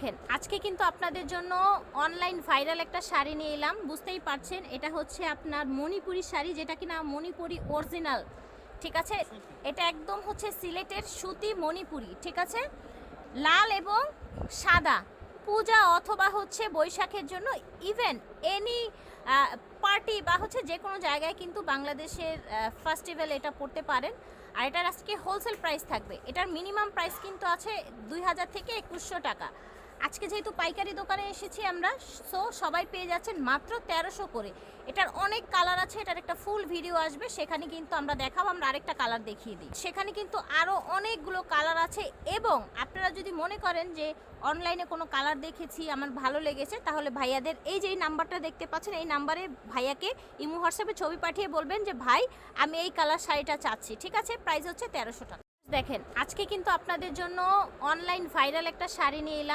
দেখেন আজকে কিন্তু আপনাদের জন্য অনলাইন ভাইরাল একটা শাড়ি নিয়ে এলাম। বুঝতেই পারছেন এটা হচ্ছে আপনার মণিপুরি শাড়ি, যেটা কিনা মণিপুরি অরিজিনাল। ঠিক আছে, এটা একদম হচ্ছে সিলেটের সুতি মণিপুরি। ঠিক আছে, লাল এবং সাদা, পূজা অথবা হচ্ছে বৈশাখের জন্য, ইভেন এনি পার্টি বা হচ্ছে যে কোনো জায়গায় কিন্তু বাংলাদেশের ফেস্টিভ্যাল এটা পড়তে পারেন। আর এটার আজকে হোলসেল প্রাইস থাকবে। এটার মিনিমাম প্রাইস কিন্তু আছে 2000 থেকে 2100 টাকা। আজকে যেহেতু পাইকারি দোকানে এসেছি আমরা, সো সবাই পেয়ে যাচ্ছেন মাত্র 1300 করে। এটার অনেক কালার আছে, এটার একটা ফুল ভিডিও আসবে, সেখানে কিন্তু আমরা দেখাবো। আমরা আরেকটা কালার দেখিয়ে দিই, সেখানে কিন্তু আরও অনেকগুলো কালার আছে। এবং আপনারা যদি মনে করেন যে অনলাইনে কোনো কালার দেখেছি আমার ভালো লেগেছে, তাহলে ভাইয়াদের এই যে নাম্বারটা দেখতে পাচ্ছেন, এই নাম্বারে ভাইয়াকে ইমো হোয়াটসঅ্যাপে ছবি পাঠিয়ে বলবেন যে ভাই আমি এই কালার শাড়িটা চাচ্ছি। ঠিক আছে, প্রাইস হচ্ছে 1300 টাকা। দেখেন আজকে কিন্তু আপনাদের জন্য অনলাইন ভাইরাল একটা শাড়ি নিয়ে এলাম।